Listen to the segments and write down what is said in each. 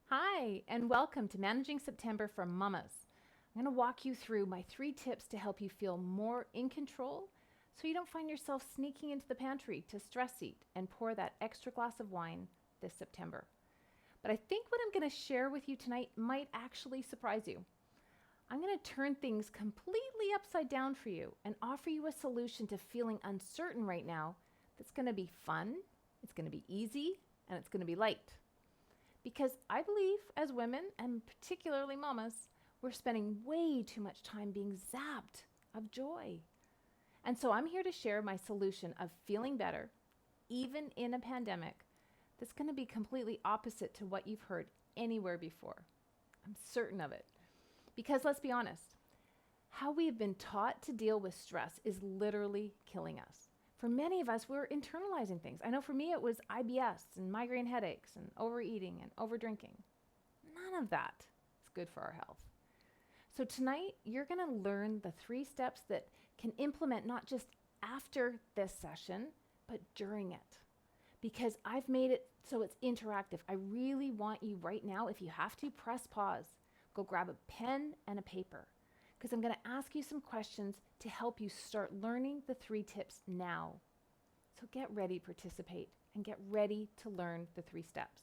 Hi, and welcome to Managing September for Mamas. I'm going to walk you through my 3 tips to help you feel more in control so you don't find yourself sneaking into the pantry to stress eat and pour that extra glass of wine this September. But I think what I'm going to share with you tonight might actually surprise you. I'm going to turn things completely upside down for you and offer you a solution to feeling uncertain right now that's going to be fun, it's going to be easy, and it's going to be light. Because I believe as women, and particularly mamas, we're spending way too much time being zapped of joy. And so I'm here to share my solution of feeling better, even in a pandemic, that's going to be completely opposite to what you've heard anywhere before. I'm certain of it. Because let's be honest, how we have been taught to deal with stress is literally killing us. For many of us, we're internalizing things. I know for me, it was IBS and migraine headaches and overeating and overdrinking. None of that is good for our health. So tonight, you're going to learn the 3 steps that can implement not just after this session, but during it. Because I've made it so it's interactive. I really want you right now, if you have to, press pause. Go grab a pen and a paper, because I'm going to ask you some questions to help you start learning the 3 tips now. So get ready to participate and get ready to learn the 3 steps.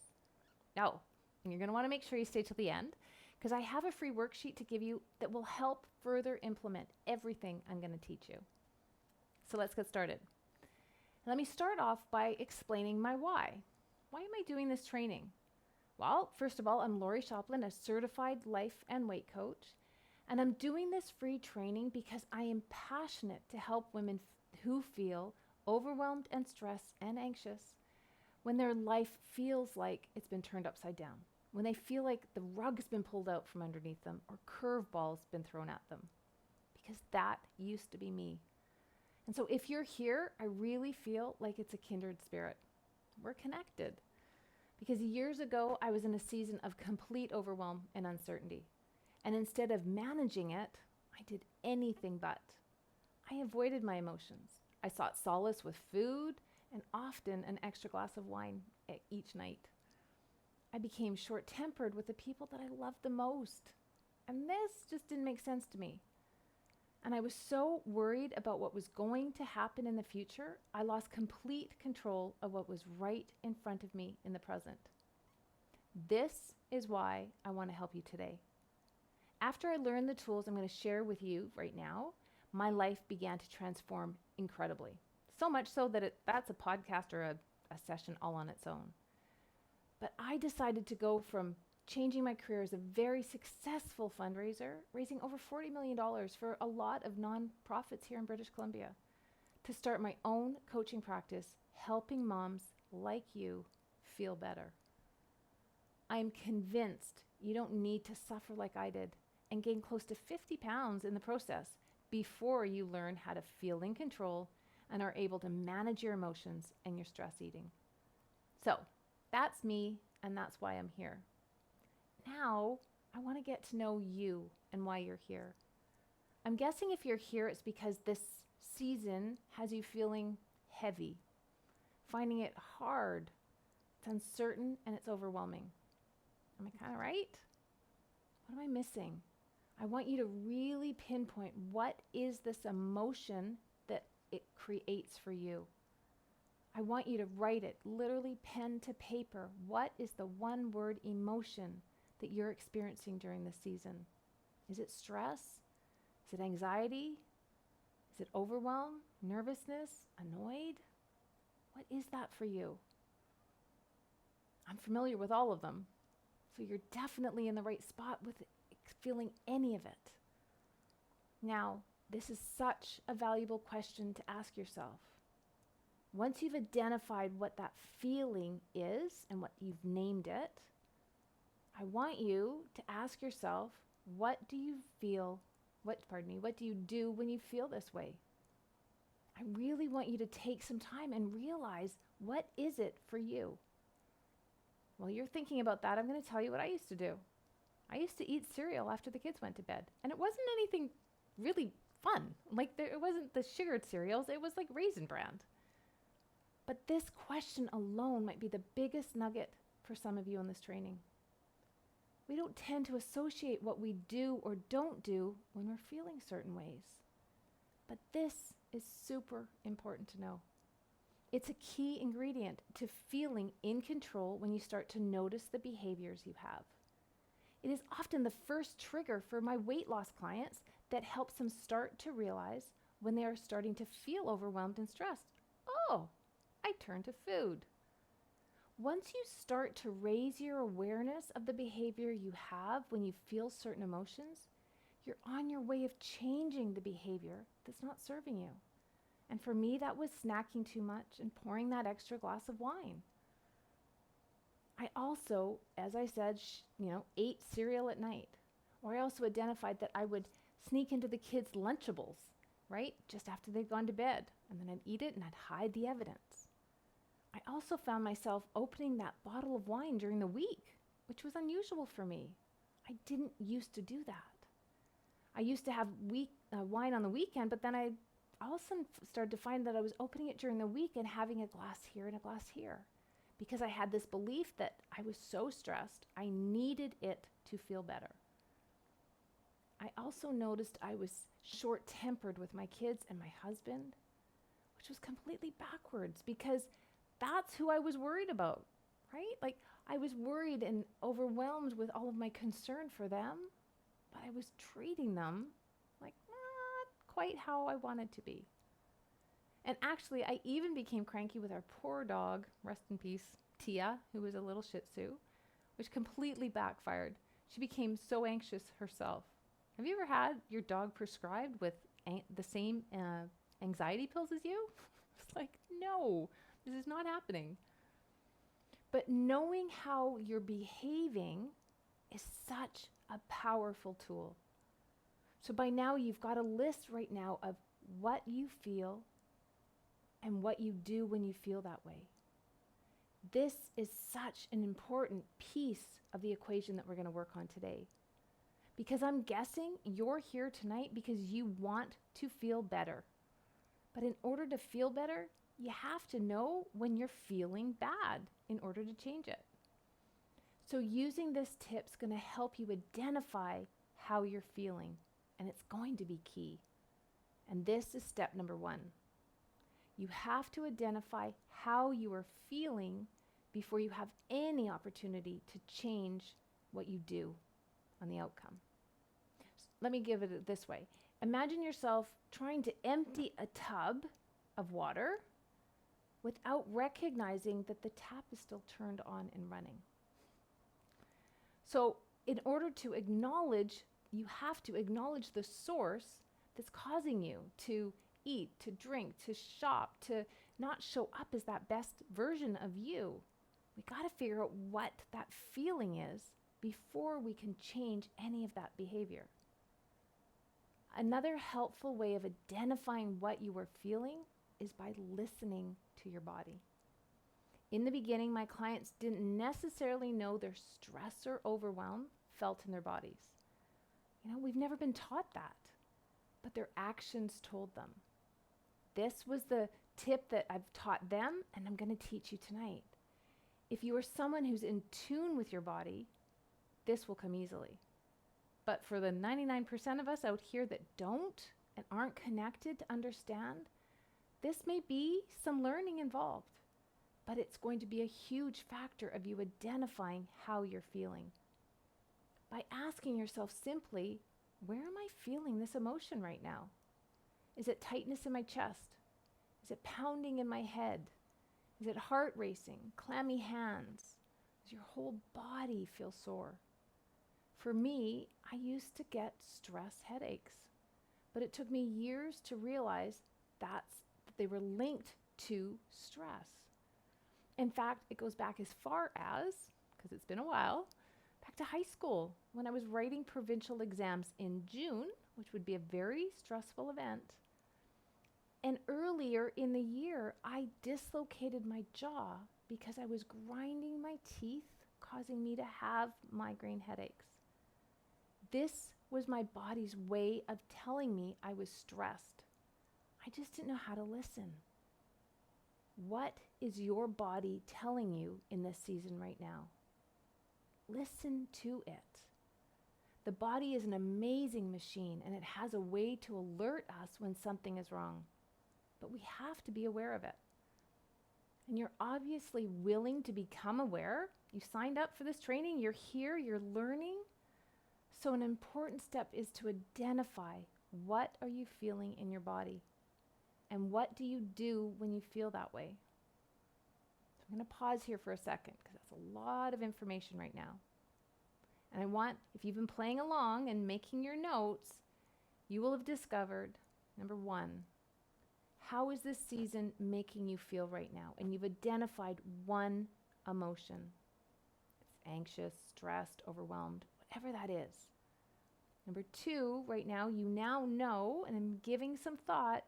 Oh, and you're going to want to make sure you stay till the end, because I have a free worksheet to give you that will help further implement everything I'm going to teach you. So let's get started. Let me start off by explaining my why. Why am I doing this training? Well, first of all, I'm Lori Shoplin, a certified life and weight coach. And I'm doing this free training because I am passionate to help women who feel overwhelmed and stressed and anxious when their life feels like it's been turned upside down, when they feel like the rug's been pulled out from underneath them or curveballs been thrown at them. Because that used to be me. And so if you're here, I really feel like it's a kindred spirit. We're connected. Because years ago, I was in a season of complete overwhelm and uncertainty. And instead of managing it, I did anything but. I avoided my emotions. I sought solace with food and often an extra glass of wine each night. I became short-tempered with the people that I loved the most. And this just didn't make sense to me. And I was so worried about what was going to happen in the future, I lost complete control of what was right in front of me in the present. This is why I want to help you today. After I learned the tools I'm going to share with you right now, my life began to transform incredibly. So much so that that's a podcast or a session all on its own. But I decided to go from changing my career as a very successful fundraiser, raising over $40 million for a lot of nonprofits here in British Columbia, to start my own coaching practice, helping moms like you feel better. I am convinced you don't need to suffer like I did and gain close to 50 pounds in the process before you learn how to feel in control and are able to manage your emotions and your stress eating. So that's me, and that's why I'm here. Now, I want to get to know you and why you're here. I'm guessing if you're here, it's because this season has you feeling heavy, finding it hard, it's uncertain, and it's overwhelming. Am I kind of right? What am I missing? I want you to really pinpoint what is this emotion that it creates for you. I want you to write it, literally pen to paper. What is the one word emotion that you're experiencing during this season? Is it stress? Is it anxiety? Is it overwhelm, nervousness, annoyed? What is that for you? I'm familiar with all of them, so you're definitely in the right spot with feeling any of it. Now, this is such a valuable question to ask yourself. Once you've identified what that feeling is and what you've named it, I want you to ask yourself, what do you do when you feel this way? I really want you to take some time and realize, what is it for you? While you're thinking about that, I'm going to tell you what I used to do. I used to eat cereal after the kids went to bed, and it wasn't anything really fun. It wasn't the sugared cereals, it was like Raisin Bran. But this question alone might be the biggest nugget for some of you in this training. We don't tend to associate what we do or don't do when we're feeling certain ways. But this is super important to know. It's a key ingredient to feeling in control when you start to notice the behaviors you have. It is often the first trigger for my weight loss clients that helps them start to realize when they are starting to feel overwhelmed and stressed. Oh, I turn to food. Once you start to raise your awareness of the behavior you have when you feel certain emotions, you're on your way of changing the behavior that's not serving you. And for me, that was snacking too much and pouring that extra glass of wine. I also, as I said, ate cereal at night. Or I also identified that I would sneak into the kids' Lunchables, right? Just after they'd gone to bed. And then I'd eat it and I'd hide the evidence. I also found myself opening that bottle of wine during the week, which was unusual for me. I didn't used to do that. I used to have wine on the weekend, but then I all of a sudden started to find that I was opening it during the week and having a glass here and a glass here, because I had this belief that I was so stressed, I needed it to feel better. I also noticed I was short-tempered with my kids and my husband, which was completely backwards because that's who I was worried about, right? Like I was worried and overwhelmed with all of my concern for them, but I was treating them like not quite how I wanted to be. And actually, I even became cranky with our poor dog, rest in peace, Tia, who was a little Shih Tzu, which completely backfired. She became so anxious herself. Have you ever had your dog prescribed with the same anxiety pills as you? It's like, no, this is not happening. But knowing how you're behaving is such a powerful tool. So by now, you've got a list right now of what you feel and what you do when you feel that way. This is such an important piece of the equation that we're going to work on today. Because I'm guessing you're here tonight because you want to feel better. But in order to feel better, you have to know when you're feeling bad in order to change it. So using this tip is going to help you identify how you're feeling, and it's going to be key. And this is step number 1. You have to identify how you are feeling before you have any opportunity to change what you do on the outcome. Let me give it this way. Imagine yourself trying to empty a tub of water without recognizing that the tap is still turned on and running. So in order to acknowledge, you have to acknowledge the source that's causing you to eat, to drink, to shop, to not show up as that best version of you. We got to figure out what that feeling is before we can change any of that behavior. Another helpful way of identifying what you are feeling is by listening to your body. In the beginning, my clients didn't necessarily know their stress or overwhelm felt in their bodies. We've never been taught that, but their actions told them. This was the tip that I've taught them, and I'm going to teach you tonight. If you are someone who's in tune with your body, this will come easily. But for the 99% of us out here that don't and aren't connected to understand, this may be some learning involved, but it's going to be a huge factor of you identifying how you're feeling. By asking yourself simply, where am I feeling this emotion right now? Is it tightness in my chest? Is it pounding in my head? Is it heart racing, clammy hands? Does your whole body feel sore? For me, I used to get stress headaches, but it took me years to realize that they were linked to stress. In fact, it goes back as far as, because it's been a while, back to high school when I was writing provincial exams in June, which would be a very stressful event. And earlier in the year, I dislocated my jaw because I was grinding my teeth, causing me to have migraine headaches. This was my body's way of telling me I was stressed. I just didn't know how to listen. What is your body telling you in this season right now? listen to it. The body is an amazing machine, and it has a way to alert us when something is wrong. But we have to be aware of it. And you're obviously willing to become aware. You signed up for this training, you're here, you're learning. So an important step is to identify, what are you feeling in your body? And what do you do when you feel that way? So I'm going to pause here for a second because that's a lot of information right now. And I want, if you've been playing along and making your notes, you will have discovered, number one, how is this season making you feel right now? And you've identified one emotion. It's anxious, stressed, overwhelmed, whatever that is. Number two, right now, you now know, and I'm giving some thought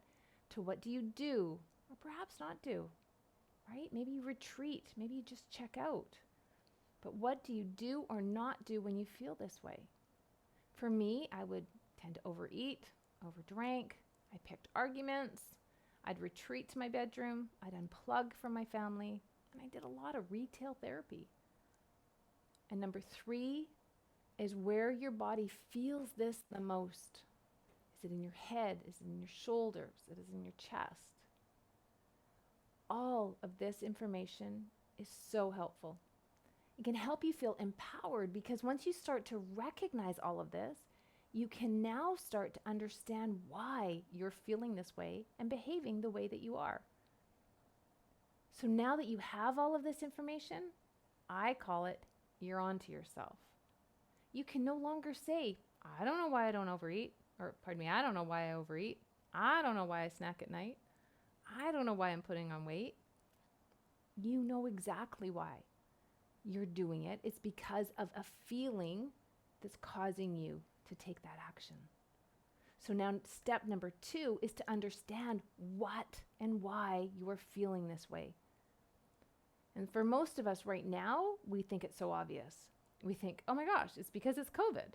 to what do you do, or perhaps not do, right? Maybe you retreat, maybe you just check out. But what do you do or not do when you feel this way? For me, I would tend to overeat, overdrank, I picked arguments, I'd retreat to my bedroom, I'd unplug from my family, and I did a lot of retail therapy. And number three is where your body feels this the most. Is it in your head? Is it in your shoulders? Is it in your chest? All of this information is so helpful. It can help you feel empowered because once you start to recognize all of this, you can now start to understand why you're feeling this way and behaving the way that you are. So now that you have all of this information, I call it, you're on to yourself. You can no longer say, I don't know why I don't overeat, or pardon me, I don't know why I overeat. I don't know why I snack at night. I don't know why I'm putting on weight. You know exactly why you're doing it. It's because of a feeling that's causing you to take that action. So now step number two is to understand what and why you are feeling this way. And for most of us right now, we think it's so obvious. We think, oh my gosh, it's because it's COVID.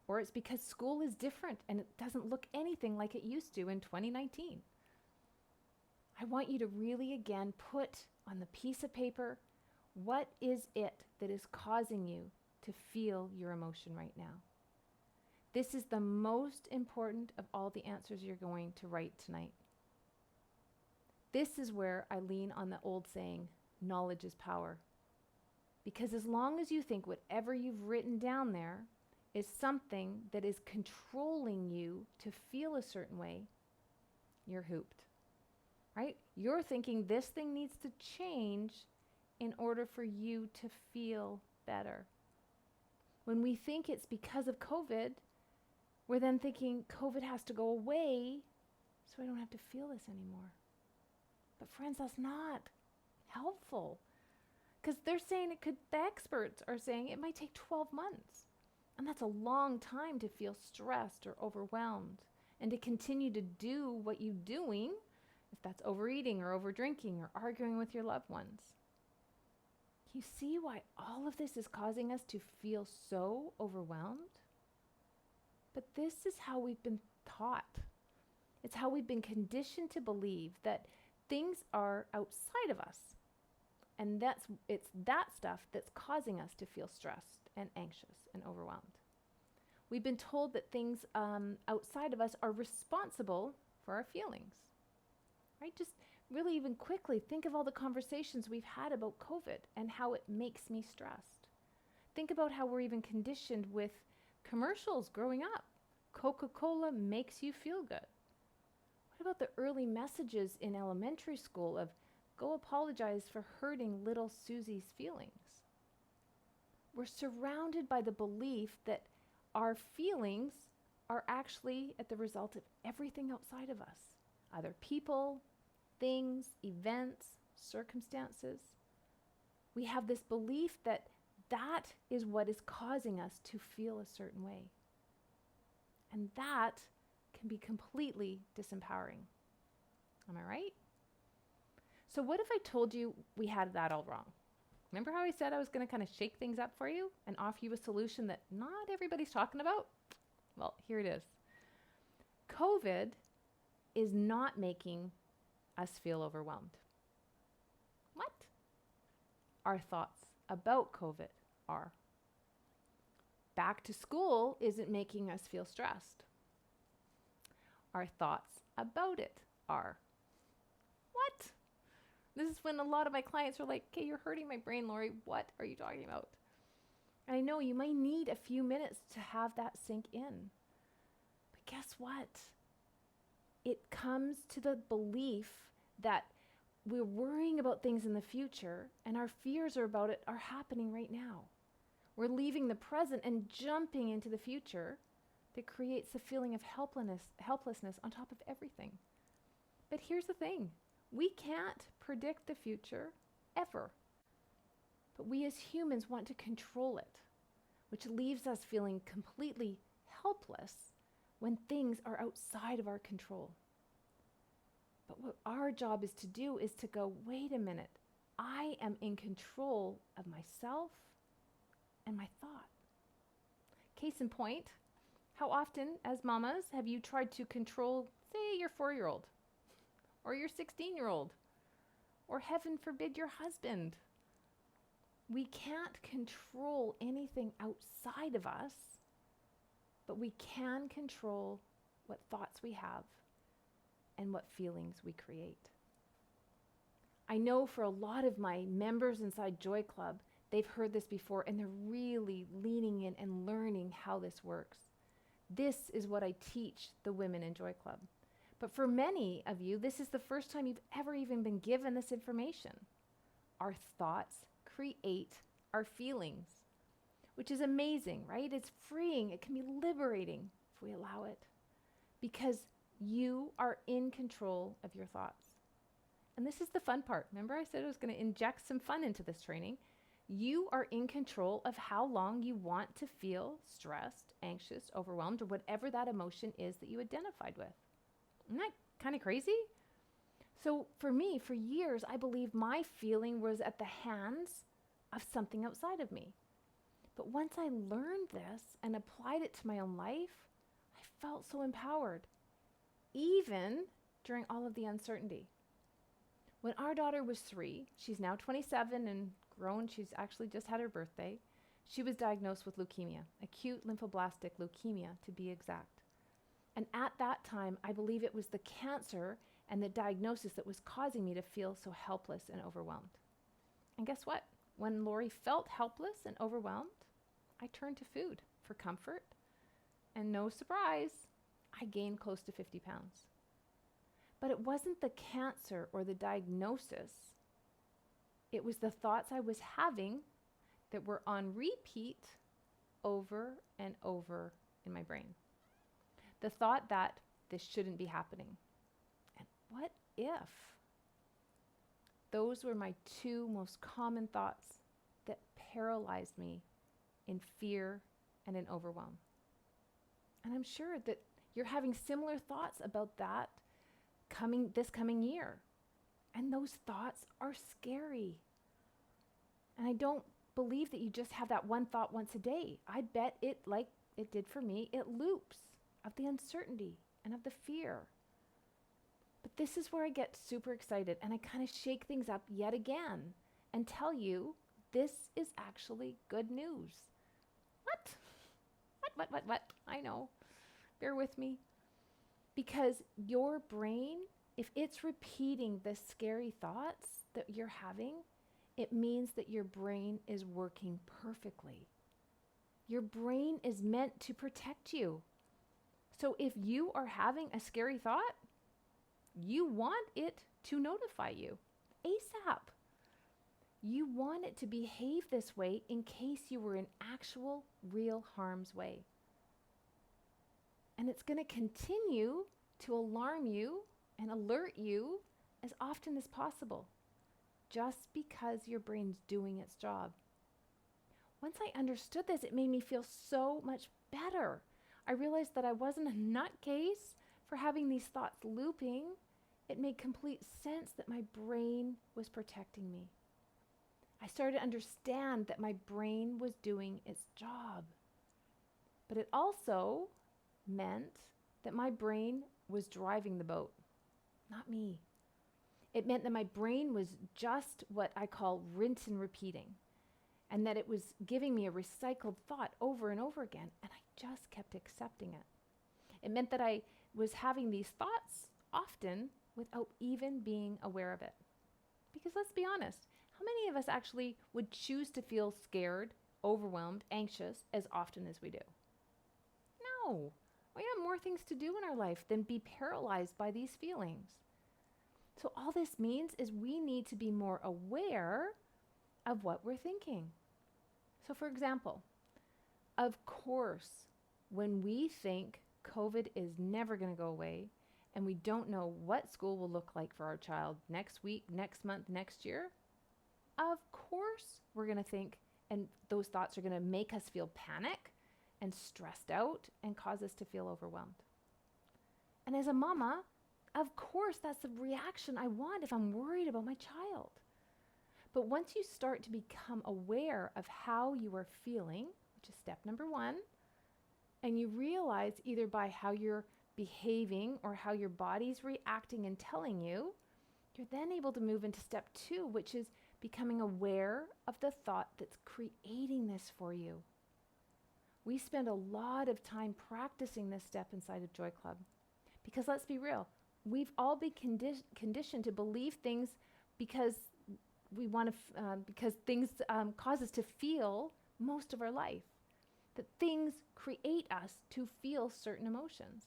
Or it's because school is different and it doesn't look anything like it used to in 2019. I want you to really again put on the piece of paper, what is it that is causing you to feel your emotion right now? This is the most important of all the answers you're going to write tonight. This is where I lean on the old saying, knowledge is power. Because as long as you think whatever you've written down there is something that is controlling you to feel a certain way, you're hooped, right? You're thinking this thing needs to change in order for you to feel better. When we think it's because of COVID, we're then thinking COVID has to go away so I don't have to feel this anymore. But friends, that's not helpful. Because they're saying the experts are saying it might take 12 months. And that's a long time to feel stressed or overwhelmed and to continue to do what you're doing, if that's overeating or overdrinking or arguing with your loved ones. You see why all of this is causing us to feel so overwhelmed? But this is how we've been taught. It's how we've been conditioned to believe that things are outside of us. And it's that stuff that's causing us to feel stressed and anxious and overwhelmed. We've been told that things outside of us are responsible for our feelings, right? Just really even quickly think of all the conversations we've had about COVID and how it makes me stressed. Think about how we're even conditioned with commercials growing up. Coca-Cola makes you feel good. What about the early messages in elementary school of go apologize for hurting little Susie's feelings? We're surrounded by the belief that our feelings are actually at the result of everything outside of us, either people, things, events, circumstances. We have this belief that that is what is causing us to feel a certain way. And that can be completely disempowering. Am I right? So what if I told you we had that all wrong? Remember how I said I was going to kind of shake things up for you and offer you a solution that not everybody's talking about? Well, here it is. COVID is not making us feel overwhelmed. What? Our thoughts about COVID are. back to school isn't making us feel stressed. Our thoughts about it are. What? This is when a lot of my clients are like, okay, you're hurting my brain, Lori. What are you talking about? And I know you might need a few minutes to have that sink in. But guess what? It comes to the belief that we're worrying about things in the future and our fears about it are happening right now. We're leaving the present and jumping into the future that creates a feeling of helplessness on top of everything. But here's the thing. We can't predict the future ever. But we as humans want to control it, which leaves us feeling completely helpless when things are outside of our control. But what our job is to do is to go, wait a minute, I am in control of myself and my thought. Case in point, how often as mamas have you tried to control, say, your 4-year-old or your 16-year-old or heaven forbid your husband? We can't control anything outside of us, but we can control what thoughts we have and what feelings we create. I know for a lot of my members inside Joy Club, they've heard this before and they're really leaning in and learning how this works. This is what I teach the women in Joy Club. But for many of you, this is the first time you've ever even been given this information. Our thoughts create our feelings, which is amazing, right? It's freeing. It can be liberating if we allow it, because you are in control of your thoughts. And this is the fun part. Remember I said I was going to inject some fun into this training? You are in control of how long you want to feel stressed, anxious, overwhelmed, or whatever that emotion is that you identified with. Isn't that kind of crazy? So for me, for years, I believed my feeling was at the hands of something outside of me. But once I learned this and applied it to my own life, I felt so empowered, even during all of the uncertainty. When our daughter was 3, she's now 27 and grown, she's actually just had her birthday, she was diagnosed with leukemia, acute lymphoblastic leukemia to be exact. And at that time, I believe it was the cancer and the diagnosis that was causing me to feel so helpless and overwhelmed. And guess what? When Lori felt helpless and overwhelmed, I turned to food for comfort. And no surprise, I gained close to 50 pounds. But it wasn't the cancer or the diagnosis. It was the thoughts I was having that were on repeat over and over in my brain. The thought that this shouldn't be happening. And what if? Those were my 2 most common thoughts that paralyzed me in fear and in overwhelm. And I'm sure that you're having similar thoughts about that this coming year. And those thoughts are scary. And I don't believe that you just have that one thought once a day. I bet it, like it did for me, it loops of the uncertainty and of the fear. But this is where I get super excited and I kind of shake things up yet again and tell you this is actually good news. What? I know. Bear with me. Because your brain, if it's repeating the scary thoughts that you're having, it means that your brain is working perfectly. Your brain is meant to protect you. So if you are having a scary thought, you want it to notify you ASAP. You want it to behave this way in case you were in actual, real harm's way. And it's going to continue to alarm you and alert you as often as possible, just because your brain's doing its job. Once I understood this, it made me feel so much better. I realized that I wasn't a nutcase for having these thoughts looping. It made complete sense that my brain was protecting me. I started to understand that my brain was doing its job. But it also meant that my brain was driving the boat, not me. It meant that my brain was just what I call rinse and repeating. and that it was giving me a recycled thought over and over again, and I just kept accepting it. It meant that I was having these thoughts often without even being aware of it. Because let's be honest, how many of us actually would choose to feel scared, overwhelmed, anxious as often as we do? No. We have more things to do in our life than be paralyzed by these feelings. So all this means is we need to be more aware of what we're thinking. So for example, of course, when we think COVID is never going to go away and we don't know what school will look like for our child next week, next month, next year, of course we're going to think, and those thoughts are going to make us feel panic and stressed out and cause us to feel overwhelmed. And as a mama, of course that's the reaction I want if I'm worried about my child. But once you start to become aware of how you are feeling, which is step number 1, and you realize either by how you're behaving or how your body's reacting and telling you, you're then able to move into step 2, which is becoming aware of the thought that's creating this for you. We spend a lot of time practicing this step inside of Joy Club because let's be real, we've all been conditioned to believe things because we want to, because things cause us to feel most of our life. That things create us to feel certain emotions.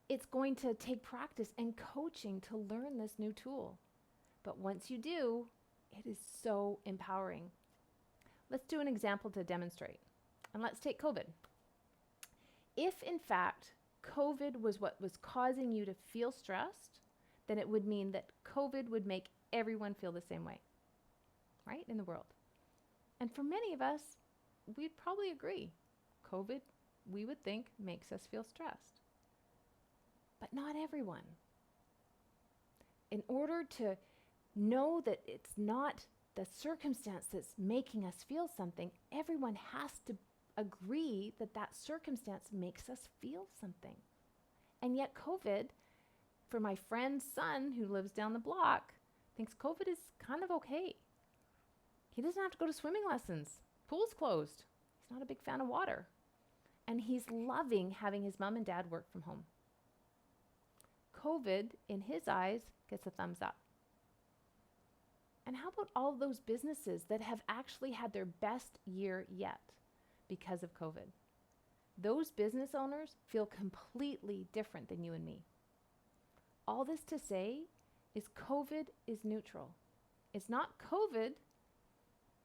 It's going to take practice and coaching to learn this new tool. But once you do, it is so empowering. Let's do an example to demonstrate. And let's take COVID. If in fact COVID was what was causing you to feel stressed, then it would mean that COVID would make everyone feel the same way, right, in the world. And for many of us, we'd probably agree. COVID, we would think, makes us feel stressed. But not everyone. In order to know that it's not the circumstance that's making us feel something, everyone has to agree that that circumstance makes us feel something. And yet COVID, for my friend's son who lives down the block, thinks COVID is kind of okay. He doesn't have to go to swimming lessons. Pool's closed. He's not a big fan of water. And he's loving having his mom and dad work from home. COVID, in his eyes, gets a thumbs up. And how about all those businesses that have actually had their best year yet because of COVID? Those business owners feel completely different than you and me. All this to say is COVID is neutral. It's not COVID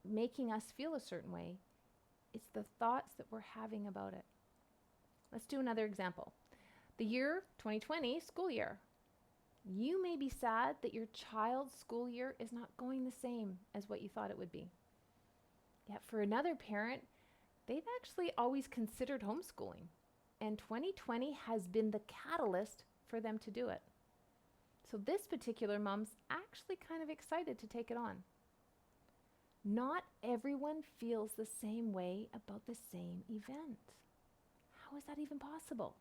making us feel a certain way. It's the thoughts that we're having about it. Let's do another example. The year 2020, school year. You may be sad that your child's school year is not going the same as what you thought it would be. Yet for another parent, they've actually always considered homeschooling, and 2020 has been the catalyst for them to do it. So this particular mom's actually kind of excited to take it on. Not everyone feels the same way about the same event. How is that even possible?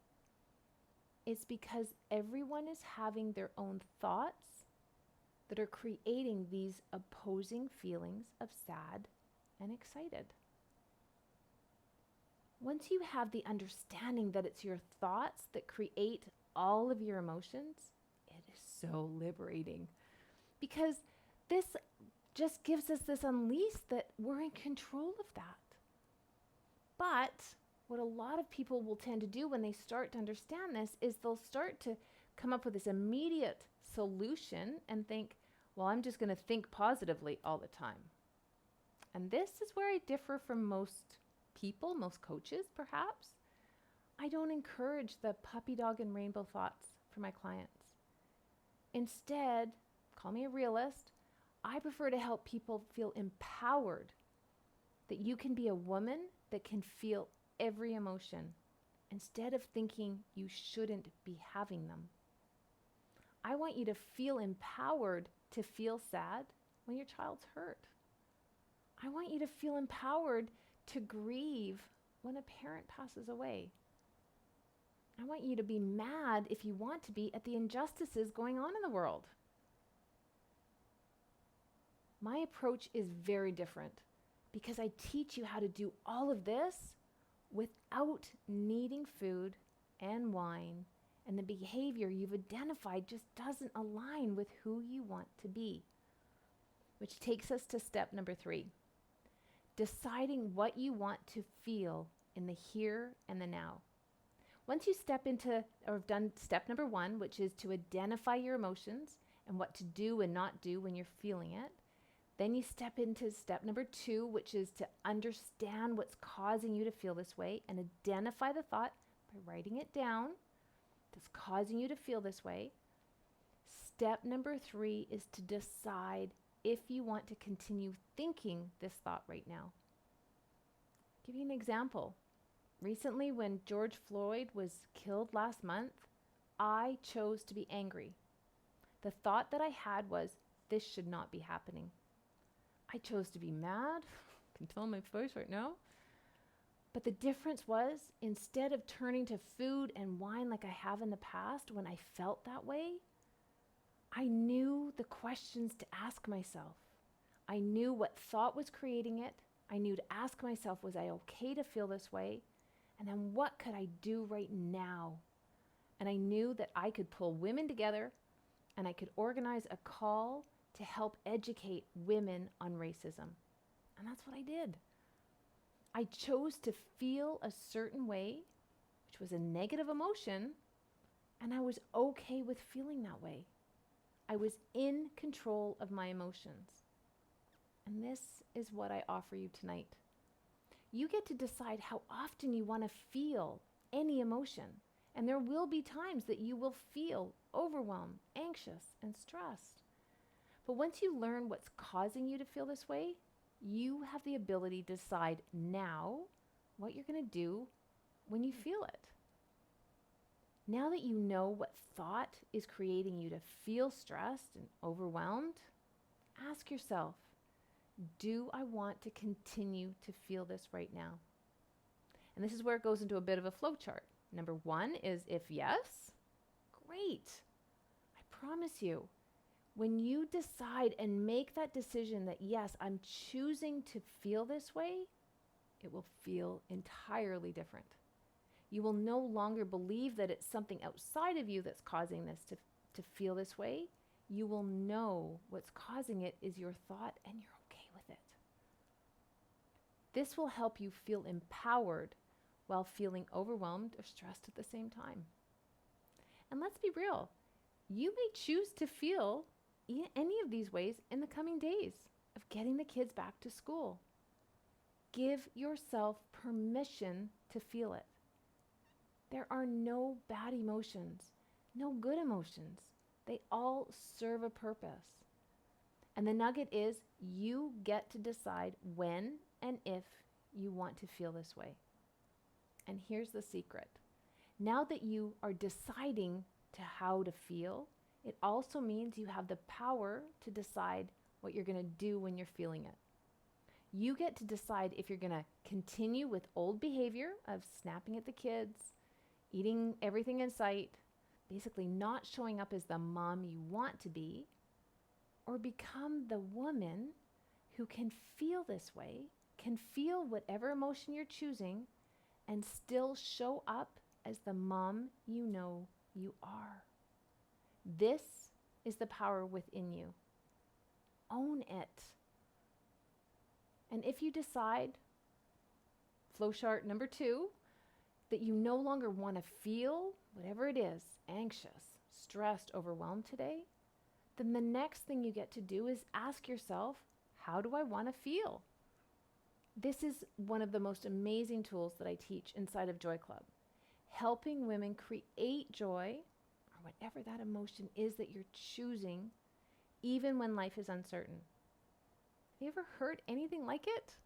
It's because everyone is having their own thoughts that are creating these opposing feelings of sad and excited. Once you have the understanding that it's your thoughts that create all of your emotions, it is so liberating. Because this just gives us this unleash that we're in control of that. But what a lot of people will tend to do when they start to understand this is they'll start to come up with this immediate solution and think, well, I'm just going to think positively all the time. And this is where I differ from most people, most coaches perhaps. I don't encourage the puppy dog and rainbow thoughts for my clients. Instead, call me a realist, I prefer to help people feel empowered that you can be a woman that can feel every emotion instead of thinking you shouldn't be having them. I want you to feel empowered to feel sad when your child's hurt. I want you to feel empowered to grieve when a parent passes away. I want you to be mad if you want to be at the injustices going on in the world. My approach is very different because I teach you how to do all of this without needing food and wine, and the behavior you've identified just doesn't align with who you want to be. Which takes us to step number 3, deciding what you want to feel in the here and the now. Once you step into or have done step number 1, which is to identify your emotions and what to do and not do when you're feeling it, then you step into step number 2, which is to understand what's causing you to feel this way and identify the thought by writing it down that's causing you to feel this way. Step number 3 is to decide if you want to continue thinking this thought right now. I'll give you an example. Recently, when George Floyd was killed last month, I chose to be angry. The thought that I had was, this should not be happening. I chose to be mad. I can tell my voice right now. But the difference was, instead of turning to food and wine like I have in the past when I felt that way, I knew the questions to ask myself. I knew what thought was creating it. I knew to ask myself, was I okay to feel this way? And then what could I do right now? And I knew that I could pull women together and I could organize a call to help educate women on racism. And that's what I did. I chose to feel a certain way, which was a negative emotion, and I was okay with feeling that way. I was in control of my emotions. And this is what I offer you tonight. You get to decide how often you want to feel any emotion. And there will be times that you will feel overwhelmed, anxious, and stressed. But once you learn what's causing you to feel this way, you have the ability to decide now what you're going to do when you feel it. Now that you know what thought is creating you to feel stressed and overwhelmed, ask yourself, do I want to continue to feel this right now? And this is where it goes into a bit of a flow chart. Number 1 is if yes, great. I promise you, when you decide and make that decision that yes, I'm choosing to feel this way, it will feel entirely different. You will no longer believe that it's something outside of you that's causing this to feel this way. You will know what's causing it is your thought and you're okay with it. This will help you feel empowered while feeling overwhelmed or stressed at the same time. And let's be real, you may choose to feel any of these ways in the coming days of getting the kids back to school. Give yourself permission to feel it. There are no bad emotions, no good emotions. They all serve a purpose. And the nugget is you get to decide when and if you want to feel this way. And here's the secret. Now that you are deciding to how to feel, it also means you have the power to decide what you're going to do when you're feeling it. You get to decide if you're going to continue with old behavior of snapping at the kids, eating everything in sight, basically not showing up as the mom you want to be, or become the woman who can feel this way, can feel whatever emotion you're choosing, and still show up as the mom you know you are. This is the power within you. Own it. And if you decide, flowchart number 2, that you no longer want to feel whatever it is, anxious, stressed, overwhelmed today, then the next thing you get to do is ask yourself, how do I want to feel? This is one of the most amazing tools that I teach inside of Joy Club, helping women create joy, or whatever that emotion is that you're choosing, even when life is uncertain. Have you ever heard anything like it?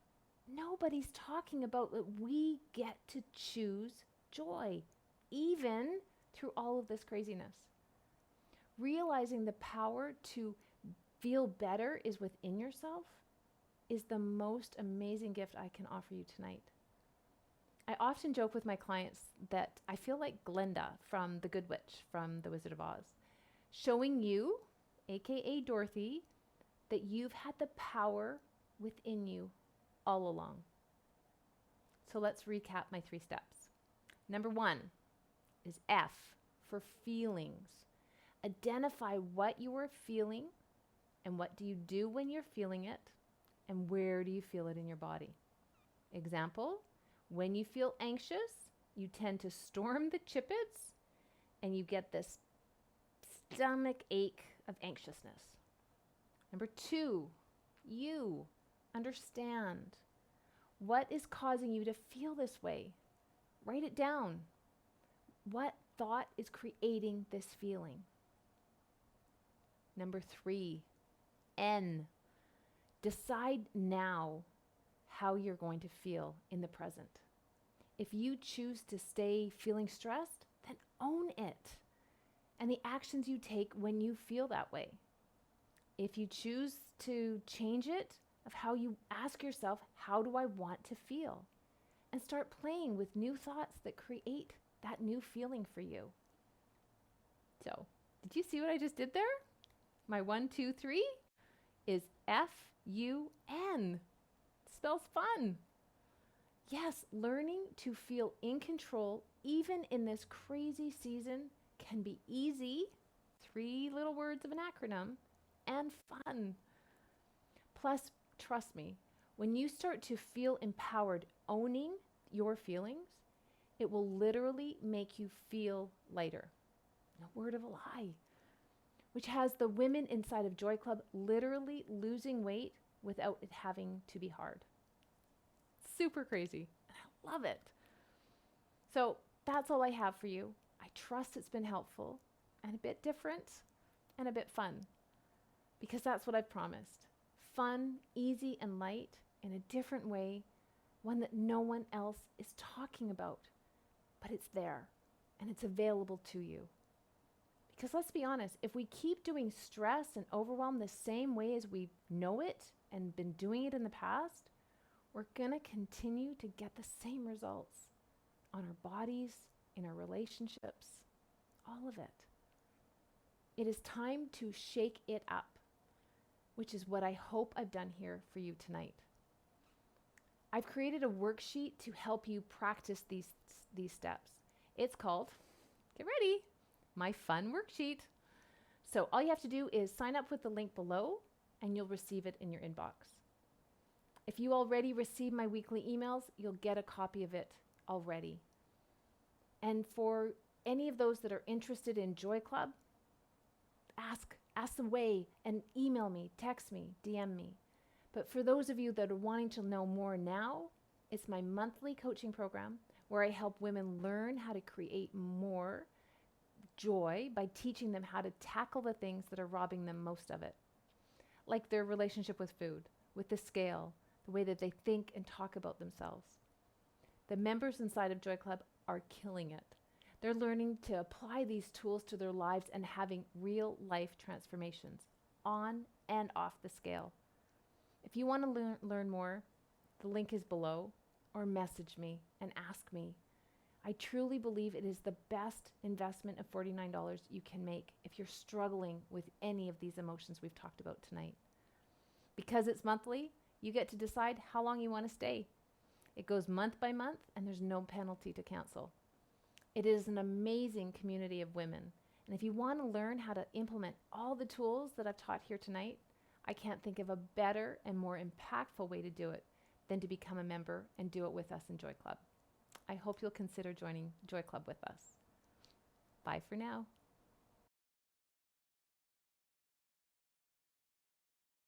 Nobody's talking about that we get to choose joy, even through all of this craziness. Realizing the power to feel better is within yourself is the most amazing gift I can offer you tonight. I often joke with my clients that I feel like Glinda from The Good Witch from The Wizard of Oz, showing you, aka Dorothy, that you've had the power within you all along. So let's recap my 3 steps. Number 1 is F for feelings. Identify what you are feeling and what do you do when you're feeling it and where do you feel it in your body. Example, when you feel anxious, you tend to storm the Chip-Its and you get this stomach ache of anxiousness. Number 2, you understand what is causing you to feel this way. Write it down. What thought is creating this feeling? Number 3, N. Decide now how you're going to feel in the present. If you choose to stay feeling stressed, then own it and the actions you take when you feel that way. If you choose to change it, of how you ask yourself, how do I want to feel? And start playing with new thoughts that create that new feeling for you. So, did you see what I just did there? My 1, 2, 3 is F-U-N. Spells fun. Yes, learning to feel in control, even in this crazy season, can be easy, 3 little words of an acronym, and fun. Plus, trust me, when you start to feel empowered owning your feelings, it will literally make you feel lighter. No word of a lie. Which has the women inside of Joy Club literally losing weight without it having to be hard. Super crazy. And I love it. So that's all I have for you. I trust it's been helpful and a bit different and a bit fun, because that's what I've promised. Fun, easy, and light in a different way, one that no one else is talking about, but it's there and it's available to you. Because let's be honest, if we keep doing stress and overwhelm the same way as we know it and been doing it in the past, we're going to continue to get the same results on our bodies, in our relationships, all of it. It is time to shake it up, which is what I hope I've done here for you tonight. I've created a worksheet to help you practice these steps. It's called, get ready, my fun worksheet. So all you have to do is sign up with the link below and you'll receive it in your inbox. If you already receive my weekly emails, you'll get a copy of it already. And for any of those that are interested in Joy Club, ask away and email me, text me, DM me. But for those of you that are wanting to know more now, it's my monthly coaching program where I help women learn how to create more joy by teaching them how to tackle the things that are robbing them most of it. Like their relationship with food, with the scale, the way that they think and talk about themselves. The members inside of Joy Club are killing it. They're learning to apply these tools to their lives and having real life transformations on and off the scale. If you want to learn more, the link is below, or message me and ask me. I truly believe it is the best investment of $49 you can make if you're struggling with any of these emotions we've talked about tonight. Because it's monthly, you get to decide how long you want to stay. It goes month by month and there's no penalty to cancel. It is an amazing community of women. And if you want to learn how to implement all the tools that I've taught here tonight, I can't think of a better and more impactful way to do it than to become a member and do it with us in Joy Club. I hope you'll consider joining Joy Club with us. Bye for now.